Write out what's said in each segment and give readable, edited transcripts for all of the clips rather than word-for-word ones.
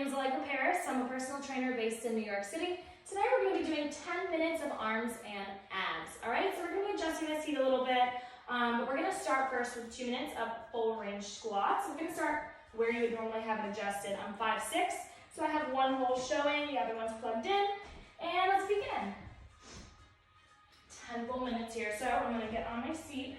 name is Allegra Paris. I'm a personal trainer based in New York City. Today we're going to be doing 10 minutes of arms and abs. All right, so we're going to be adjusting this seat a little bit, but we're going to start first with 2 minutes of full range squats. We're going to start where you would normally have it adjusted. I'm 5'6", so I have one hole showing, the other one's plugged in, and let's begin. 10 full minutes here. So I'm going to get on my seat.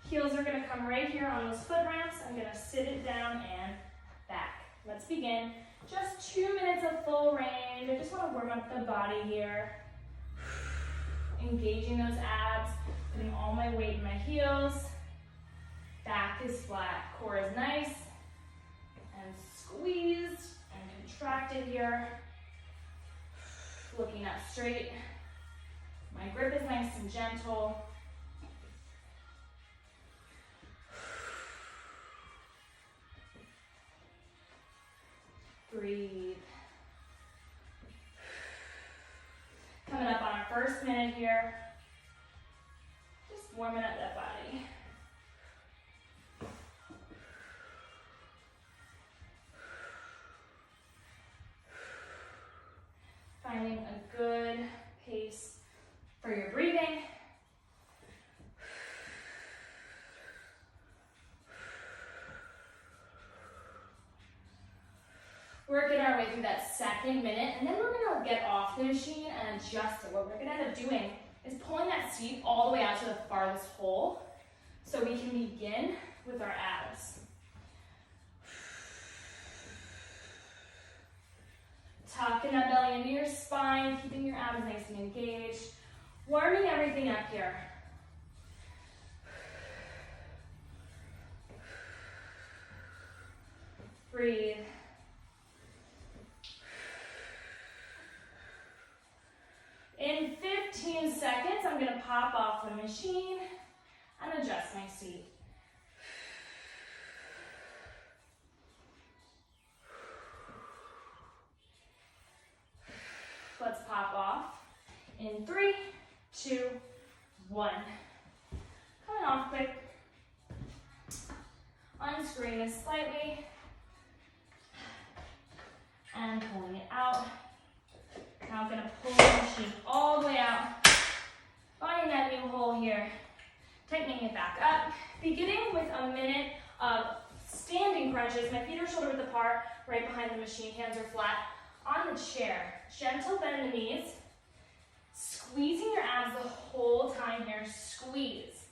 Heels are going to come right here on those foot ramps. I'm going to sit it down and back. Let's begin. Just 2 minutes of full range. I just want to warm up the body here. Engaging those abs, putting all my weight in my heels. Back is flat, core is nice and squeezed and contracted here. Looking up straight. My grip is nice and gentle. Breathe. Coming up on our first minute here. Just warming up that body. Finding a good pace for your breathing. Working our way through that second minute, and then we're going to get off the machine and adjust it. What we're going to end up doing is pulling that seat all the way out to the farthest hole so we can begin with our abs. Tucking that belly into your spine, keeping your abs nice and engaged. Warming everything up here. Breathe. In 15 seconds, I'm going to pop off the machine and adjust my seat. Let's pop off in 3, 2, 1. Coming off quick. Unscrewing this slightly and pulling it out. Now I'm going to pull the machine all the way out, finding that new hole here, tightening it back up, beginning with a minute of standing crunches. My feet are shoulder width apart, right behind the machine, hands are flat on the chair. Gentle bend in the knees, squeezing your abs the whole time here, squeeze.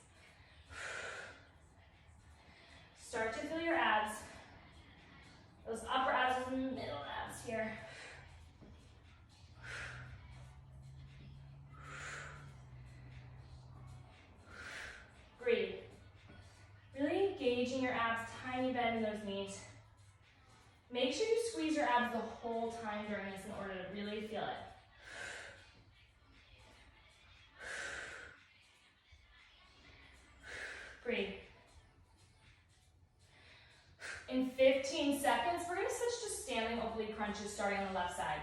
Start to feel your abs, those upper abs and the middle abs here. Breathe. Really engaging your abs, tiny bend in those knees. Make sure you squeeze your abs the whole time during this in order to really feel it. Breathe. In 15 seconds, we're going to switch to standing oblique crunches starting on the left side.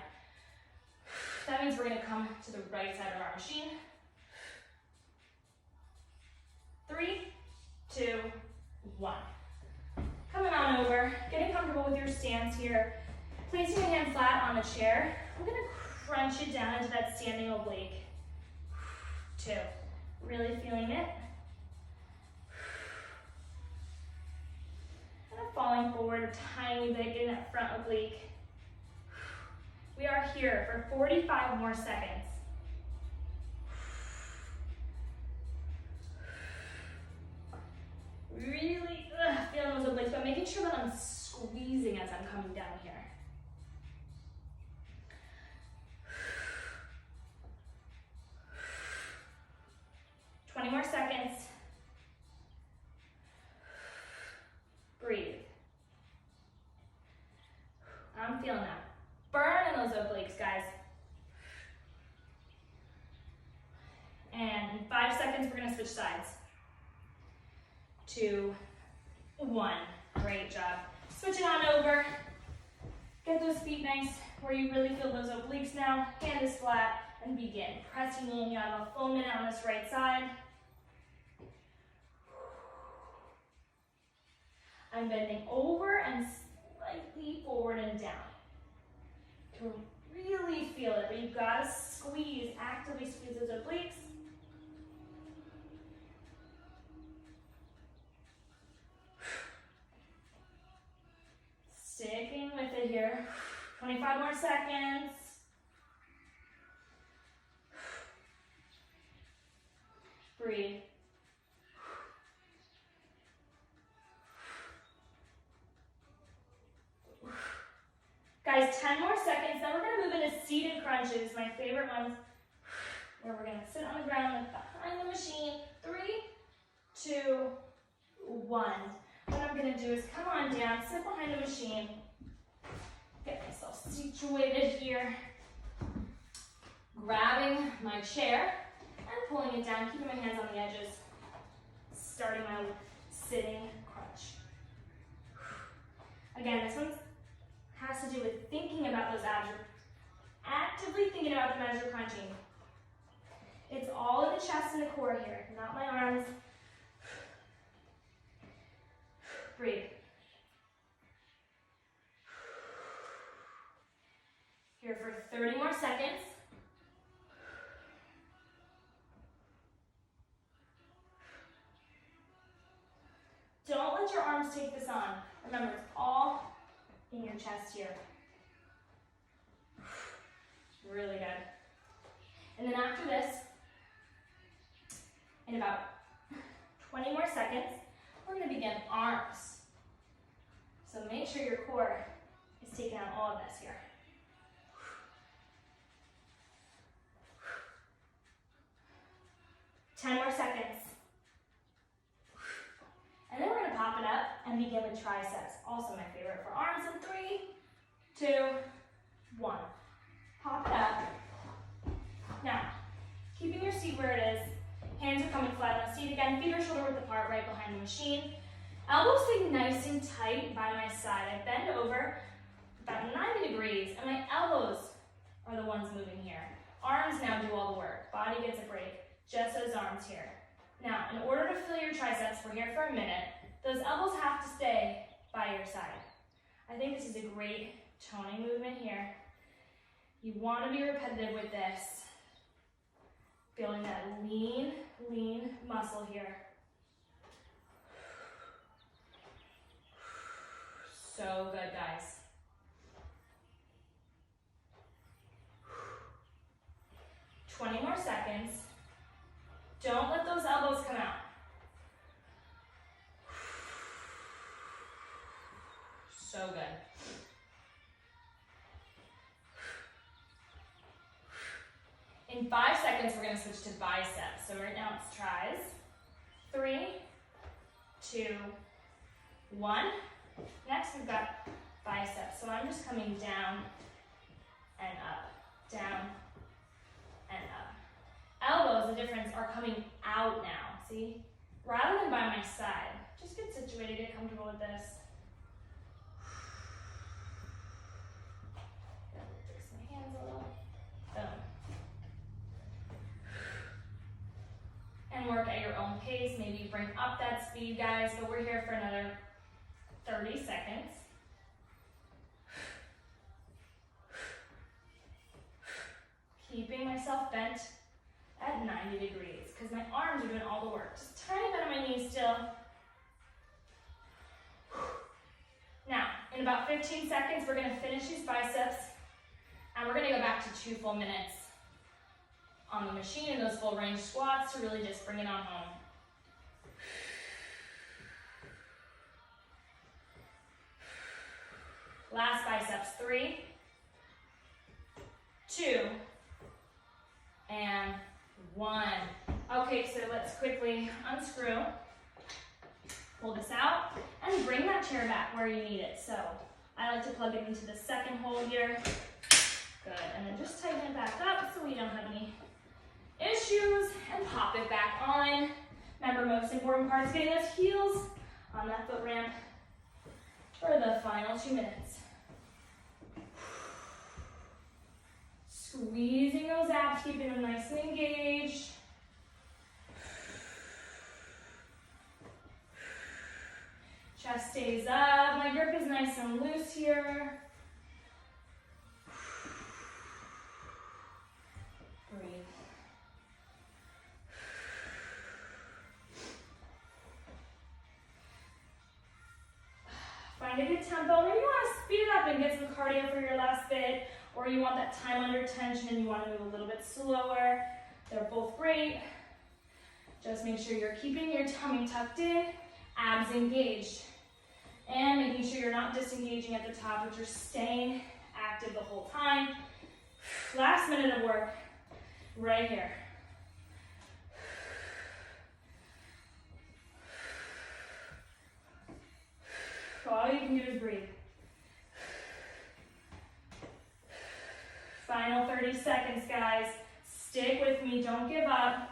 That means we're going to come to the right side of our machine. 3, 2, 1. Coming on over, getting comfortable with your stance here. Placing your hand flat on the chair. I'm going to crunch it down into that standing oblique. 2. Really feeling it. Kind of falling forward a tiny bit, getting that front oblique. We are here for 45 more seconds. Really feeling those obliques, but making sure that I'm squeezing as I'm coming down here. Twenty more seconds. Breathe. I'm feeling that. Burn in those obliques, guys. And in 5 seconds, we're going to switch sides. 2, 1. Great job. Switch it on over. Get those feet nice where you really feel those obliques now. Hand is flat and begin. Pressing in. You have a full minute on this right side. I'm bending over and slightly forward and down. can really feel it, but you've got to squeeze, actively squeeze those obliques. Sticking with it here. 25 more seconds. Breathe. Guys, 10 more seconds, then we're going to move into seated crunches, my favorite ones, where we're going to sit on the ground behind the machine. 3, 2, 1. What I'm going to do is come on down, sit behind the machine, get myself situated here, grabbing my chair and pulling it down, keeping my hands on the edges, starting my sitting crunch. Again, this one has to do with thinking about those abs. You're actively thinking about them as you're crunching. It's all in the chest and the core here, not my arms. Breathe. Here for 30 more seconds. Don't let your arms take this on. Remember, it's all in your chest here. Really good. And then after this, in about 20 more seconds, we're going to begin arms. So make sure your core is taking out all of this here. Ten more seconds. And then we're going to pop it up and begin with triceps. Also my favorite for arms in 3, 2, 1. Pop it up. Now, keeping your seat where it is. Hands are coming flat on the seat again. Feet are shoulder width apart right behind the machine. Elbows stay nice and tight by my side. I bend over about 90 degrees and my elbows are the ones moving here. Arms now do all the work. Body gets a break. Just those arms here. Now, in order to fill your triceps, we're here for a minute. Those elbows have to stay by your side. I think this is a great toning movement here. You want to be repetitive with this. Building that lean muscle here. So good, guys. Twenty more seconds. Don't let those elbows come out. So good. In 5 seconds, we're going to switch to biceps. So right now it's tries. 3, 2, 1. Next, we've got biceps. So I'm just coming down and up, down and up. Elbows, the difference, are coming out now, see? Rather than by my side. Just get situated, get comfortable with this. Fix my hands a little. Boom. And work at your own pace. Maybe you bring up that speed, guys, but we're here for another 30 seconds. Keeping myself bent at 90 degrees because my arms are doing all the work. Just tiny bit on my knees still. Now, in about 15 seconds, we're going to finish these biceps and we're going to go back to 2 full minutes on the machine in those full range squats to really just bring it on home. Last biceps, 3, 2, and 1. Okay, so let's quickly unscrew, pull this out, and bring that chair back where you need it. So I like to plug it into the second hole here. Good, and then just tighten it back up so we don't have any issues, and pop it back on. Remember, most important part is getting those heels on that foot ramp for the final 2 minutes. Squeezing those abs, keeping them nice and engaged. Chest stays up. My grip is nice and loose here. find a good tempo. Maybe you want to speed it up and get some cardio for your last bit, or you want that time under tension and you want to move a little bit slower. They're both great. Just make sure you're keeping your tummy tucked in, abs engaged, and making sure you're not disengaging at the top, but you're staying active the whole time. Last minute of work, right here. All you can do is breathe. Final 30 seconds, guys. Stick with me, don't give up.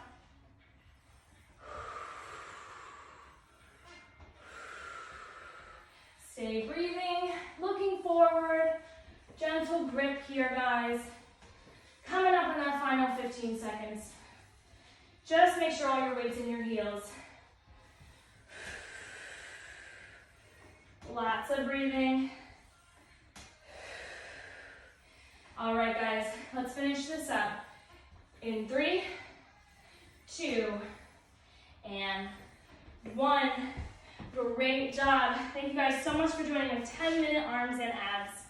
Stay breathing, looking forward. Gentle grip here, guys. Coming up in our final 15 seconds. Just make sure all your weight's in your heels. Lots of breathing. All right, guys, let's finish this up. In 3, 2, and 1. Great job. Thank you guys so much for joining a 10-minute arms and abs.